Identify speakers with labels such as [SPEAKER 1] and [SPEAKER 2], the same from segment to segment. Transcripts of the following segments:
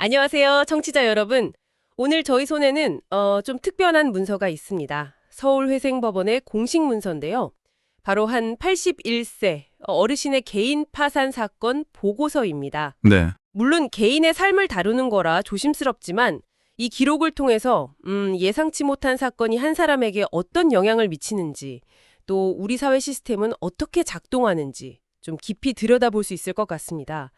[SPEAKER 1] 안녕하세요, 청취자 여러분. 오늘 저희 손에는 좀 특별한 문서가 있습니다. 서울회생법원의 공식 문서인데요. 바로 한 81세 어르신의 개인 파산 사건 보고서입니다.
[SPEAKER 2] 네.
[SPEAKER 1] 물론 개인의 삶을 다루는 거라 조심스럽지만 이 기록을 통해서 예상치 못한 사건이 한 사람에게 어떤 영향을 미치는지, 또 우리 사회 시스템은 어떻게 작동하는지 좀 깊이 들여다볼 수 있을 것 같습니다.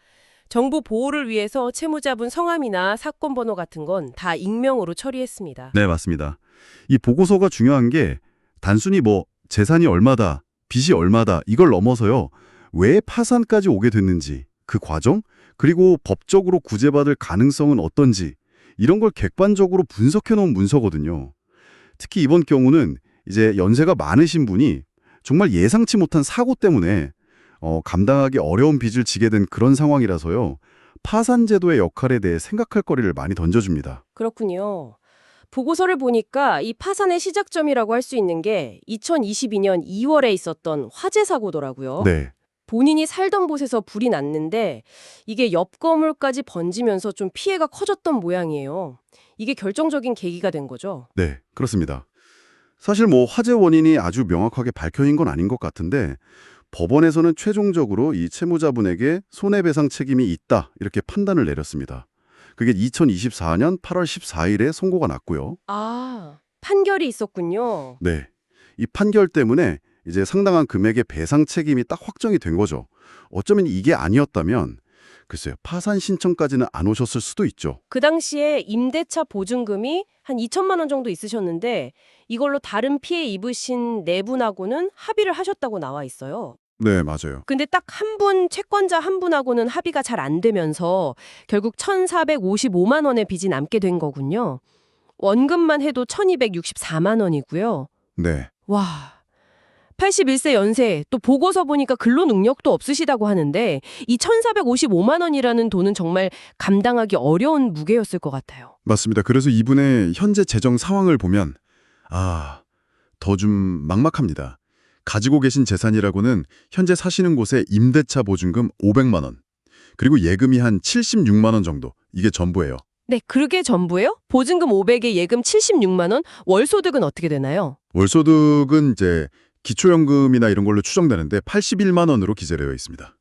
[SPEAKER 1] 정부 보호를 위해서 채무자분 성함이나 사건 번호 같은 건 다 익명으로 처리했습니다.
[SPEAKER 2] 네, 맞습니다. 이 보고서가 중요한 게 단순히 재산이 얼마다, 빚이 얼마다 이걸 넘어서요. 왜 파산까지 오게 됐는지, 그 과정, 그리고 법적으로 구제받을 가능성은 어떤지 이런 걸 객관적으로 분석해 놓은 문서거든요. 특히 이번 경우는 이제 연세가 많으신 분이 정말 예상치 못한 사고 때문에 감당하기 어려운 빚을 지게 된 그런 상황이라서요. 파산제도의 역할에 대해 생각할 거리를 많이 던져줍니다.
[SPEAKER 1] 그렇군요. 보고서를 보니까 이 파산의 시작점이라고 할 수 있는 게 2022년 2월에 있었던 화재 사고더라고요.
[SPEAKER 2] 네,
[SPEAKER 1] 본인이 살던 곳에서 불이 났는데 이게 옆 건물까지 번지면서 좀 피해가 커졌던 모양이에요. 이게 결정적인 계기가 된 거죠.
[SPEAKER 2] 네, 그렇습니다. 사실 화재 원인이 아주 명확하게 밝혀진 건 아닌 것 같은데 법원에서는 최종적으로 이 채무자분에게 손해배상 책임이 있다 이렇게 판단을 내렸습니다. 그게 2024년 8월 14일에 선고가 났고요.
[SPEAKER 1] 아, 판결이 있었군요.
[SPEAKER 2] 네, 이 판결 때문에 이제 상당한 금액의 배상 책임이 딱 확정이 된 거죠. 어쩌면 이게 아니었다면 글쎄요, 파산 신청까지는 안 오셨을 수도 있죠.
[SPEAKER 1] 그 당시에 임대차 보증금이 한 2천만 원 정도 있으셨는데 이걸로 다른 피해 입으신 네 분하고는 합의를 하셨다고 나와 있어요.
[SPEAKER 2] 네, 맞아요.
[SPEAKER 1] 근데 딱 한 분, 채권자 한 분하고는 합의가 잘 안 되면서 결국 1,455만 원의 빚이 남게 된 거군요. 원금만 해도 1,264만 원이고요.
[SPEAKER 2] 네.
[SPEAKER 1] 와, 81세 연세, 또 보고서 보니까 근로 능력도 없으시다고 하는데 이 1,455만 원이라는 돈은 정말 감당하기 어려운 무게였을 것 같아요.
[SPEAKER 2] 맞습니다. 그래서 이분의 현재 재정 상황을 보면 더 좀 막막합니다. 가지고 계신 재산이라고는 현재 사시는 곳의 임대차 보증금 500만 원, 그리고 예금이 한 76만 원 정도. 이게 전부예요.
[SPEAKER 1] 네, 그게 전부예요? 보증금 500에 예금 76만 원? 월소득은 어떻게 되나요?
[SPEAKER 2] 월소득은 이제 기초연금이나 이런 걸로 추정되는데 81만 원으로 기재되어 있습니다.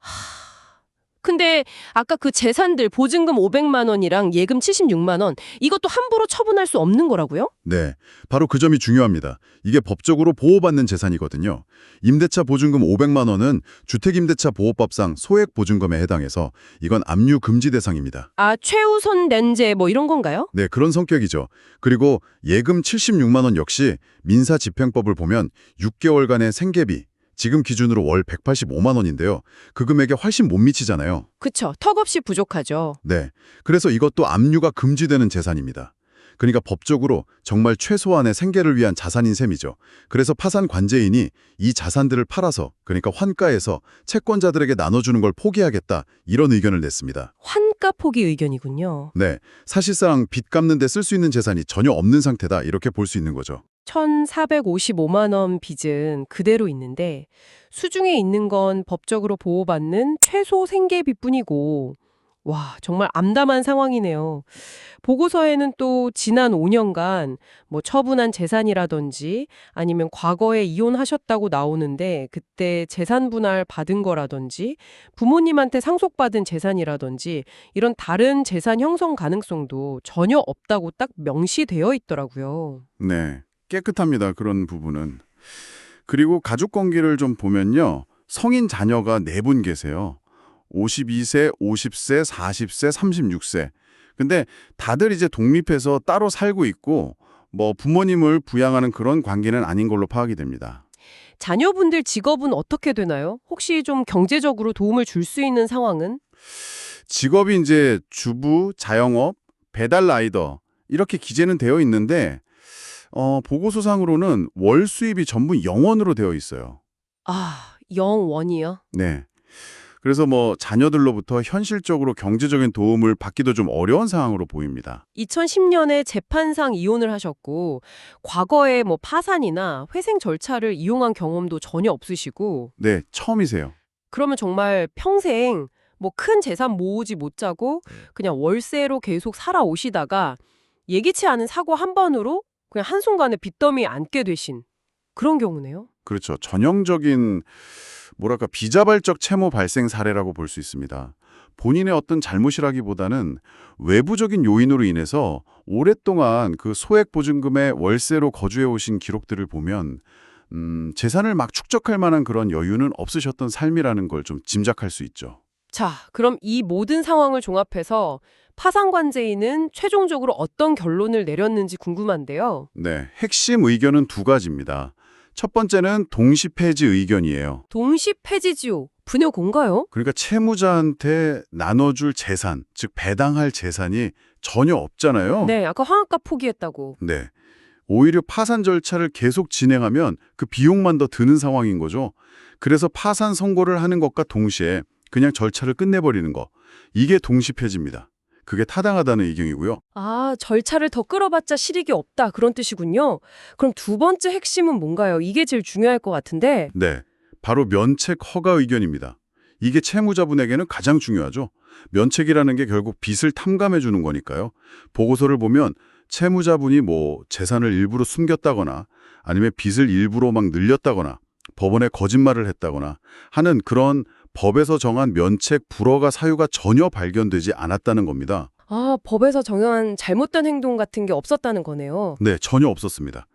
[SPEAKER 1] 근데 아까 그 재산들 보증금 500만 원이랑 예금 76만 원 이것도 함부로 처분할 수 없는 거라고요?
[SPEAKER 2] 네, 바로 그 점이 중요합니다. 이게 법적으로 보호받는 재산이거든요. 임대차 보증금 500만 원은 주택임대차 보호법상 소액 보증금에 해당해서 이건 압류 금지 대상입니다.
[SPEAKER 1] 아, 최우선 면제 뭐 이런 건가요?
[SPEAKER 2] 네, 그런 성격이죠. 그리고 예금 76만 원 역시 민사집행법을 보면 6개월간의 생계비, 지금 기준으로 월 185만 원인데요. 그 금액에 훨씬 못 미치잖아요.
[SPEAKER 1] 그쵸, 턱없이 부족하죠.
[SPEAKER 2] 네, 그래서 이것도 압류가 금지되는 재산입니다. 그러니까 법적으로 정말 최소한의 생계를 위한 자산인 셈이죠. 그래서 파산 관제인이 이 자산들을 팔아서, 그러니까 환가해서 채권자들에게 나눠주는 걸 포기하겠다, 이런 의견을 냈습니다.
[SPEAKER 1] 환가 포기 의견이군요.
[SPEAKER 2] 네, 사실상 빚 갚는 데 쓸 수 있는 재산이 전혀 없는 상태다, 이렇게 볼 수 있는 거죠.
[SPEAKER 1] 1,455만 원 빚은 그대로 있는데 수중에 있는 건 법적으로 보호받는 최소 생계비뿐이고, 와, 정말 암담한 상황이네요. 보고서에는 또 지난 5년간 뭐 처분한 재산이라든지 아니면 과거에 이혼하셨다고 나오는데 그때 재산 분할 받은 거라든지 부모님한테 상속받은 재산이라든지 이런 다른 재산 형성 가능성도 전혀 없다고 딱 명시되어 있더라고요.
[SPEAKER 2] 네, 깨끗합니다. 그런 부분은. 그리고 가족 관계를 좀 보면요. 성인 자녀가 4분 계세요. 52세, 50세, 40세, 36세. 근데 다들 이제 독립해서 따로 살고 있고 부모님을 부양하는 그런 관계는 아닌 걸로 파악이 됩니다.
[SPEAKER 1] 자녀분들 직업은 어떻게 되나요? 혹시 좀 경제적으로 도움을 줄 수 있는 상황은?
[SPEAKER 2] 직업이 이제 주부, 자영업, 배달 라이더 이렇게 기재는 되어 있는데 보고서상으로는 월 수입이 전부 영원으로 되어 있어요.
[SPEAKER 1] 아, 영원이요?
[SPEAKER 2] 네. 그래서 자녀들로부터 현실적으로 경제적인 도움을 받기도 좀 어려운 상황으로 보입니다.
[SPEAKER 1] 2010년에 재판상 이혼을 하셨고 과거에 뭐 파산이나 회생 절차를 이용한 경험도 전혀 없으시고
[SPEAKER 2] 네, 처음이세요.
[SPEAKER 1] 그러면 정말 평생 뭐 큰 재산 모으지 못하고 그냥 월세로 계속 살아오시다가 예기치 않은 사고 한 번으로 그냥 한순간에 빚더미에 앉게 되신 그런 경우네요.
[SPEAKER 2] 그렇죠. 전형적인 뭐랄까 비자발적 채무 발생 사례라고 볼 수 있습니다. 본인의 어떤 잘못이라기보다는 외부적인 요인으로 인해서 오랫동안 그 소액 보증금의 월세로 거주해 오신 기록들을 보면 재산을 막 축적할 만한 그런 여유는 없으셨던 삶이라는 걸 좀 짐작할 수 있죠.
[SPEAKER 1] 자, 그럼 이 모든 상황을 종합해서 파산관제인은 최종적으로 어떤 결론을 내렸는지 궁금한데요.
[SPEAKER 2] 네, 핵심 의견은 두 가지입니다. 첫 번째는 동시 폐지 의견이에요.
[SPEAKER 1] 동시 폐지지요. 분여공가요?
[SPEAKER 2] 그러니까 채무자한테 나눠줄 재산, 즉 배당할 재산이 전혀 없잖아요.
[SPEAKER 1] 네, 아까 황학가 포기했다고.
[SPEAKER 2] 네. 오히려 파산 절차를 계속 진행하면 그 비용만 더 드는 상황인 거죠. 그래서 파산 선고를 하는 것과 동시에 그냥 절차를 끝내버리는 거. 이게 동시 폐지입니다. 그게 타당하다는 의견이고요.
[SPEAKER 1] 아, 절차를 더 끌어봤자 실익이 없다. 그런 뜻이군요. 그럼 두 번째 핵심은 뭔가요? 이게 제일 중요할 것 같은데.
[SPEAKER 2] 네. 바로 면책 허가 의견입니다. 이게 채무자분에게는 가장 중요하죠. 면책이라는 게 결국 빚을 탐감해 주는 거니까요. 보고서를 보면 채무자분이 뭐 재산을 일부러 숨겼다거나 아니면 빚을 일부러 막 늘렸다거나 법원에 거짓말을 했다거나 하는 그런 법에서 정한 면책 불허가 사유가 전혀 발견되지 않았다는 겁니다.
[SPEAKER 1] 아, 법에서 정한 잘못된 행동 같은 게 없었다는 거네요.
[SPEAKER 2] 네, 전혀 없었습니다.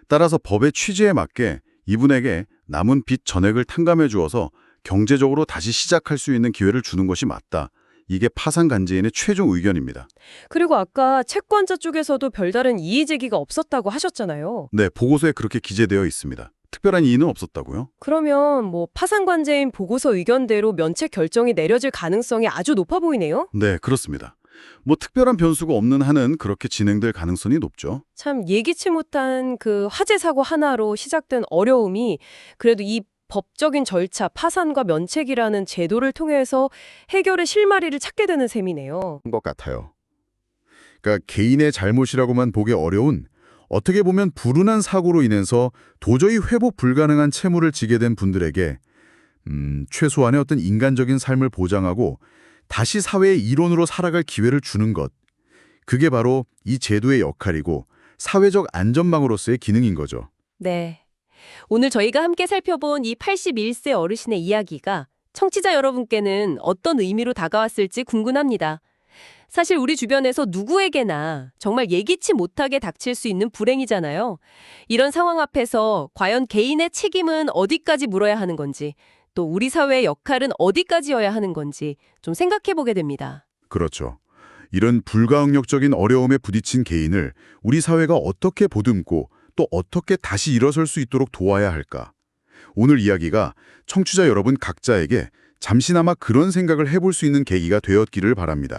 [SPEAKER 2] 따라서 법의 취지에 맞게 이분에게 남은 빚 전액을 탕감해 주어서 경제적으로 다시 시작할 수 있는 기회를 주는 것이 맞다. 이게 파산관제인의 최종 의견입니다.
[SPEAKER 1] 그리고 아까 채권자 쪽에서도 별다른 이의 제기가 없었다고 하셨잖아요.
[SPEAKER 2] 네, 보고서에 그렇게 기재되어 있습니다. 특별한 이의는 없었다고요?
[SPEAKER 1] 그러면 뭐 파산관제인 보고서 의견대로 면책 결정이 내려질 가능성이 아주 높아 보이네요.
[SPEAKER 2] 네, 그렇습니다. 뭐 특별한 변수가 없는 한은 그렇게 진행될 가능성이 높죠.
[SPEAKER 1] 참 예기치 못한 그 화재 사고 하나로 시작된 어려움이 그래도 이 법적인 절차, 파산과 면책이라는 제도를 통해서 해결의 실마리를 찾게 되는 셈이네요.
[SPEAKER 3] 것 같아요. 그러니까 개인의 잘못이라고만 보기 어려운 어떻게 보면 불운한 사고로 인해서 도저히 회복 불가능한 채무를 지게 된 분들에게 최소한의 어떤 인간적인 삶을 보장하고 다시 사회의 일원으로 살아갈 기회를 주는 것. 그게 바로 이 제도의 역할이고 사회적 안전망으로서의 기능인 거죠.
[SPEAKER 1] 네. 오늘 저희가 함께 살펴본 이 81세 어르신의 이야기가 청취자 여러분께는 어떤 의미로 다가왔을지 궁금합니다. 사실 우리 주변에서 누구에게나 정말 예기치 못하게 닥칠 수 있는 불행이잖아요. 이런 상황 앞에서 과연 개인의 책임은 어디까지 물어야 하는 건지, 또 우리 사회의 역할은 어디까지여야 하는 건지 좀 생각해 보게 됩니다.
[SPEAKER 3] 그렇죠. 이런 불가항력적인 어려움에 부딪힌 개인을 우리 사회가 어떻게 보듬고 또 어떻게 다시 일어설 수 있도록 도와야 할까? 오늘 이야기가 청취자 여러분 각자에게 잠시나마 그런 생각을 해볼 수 있는 계기가 되었기를 바랍니다.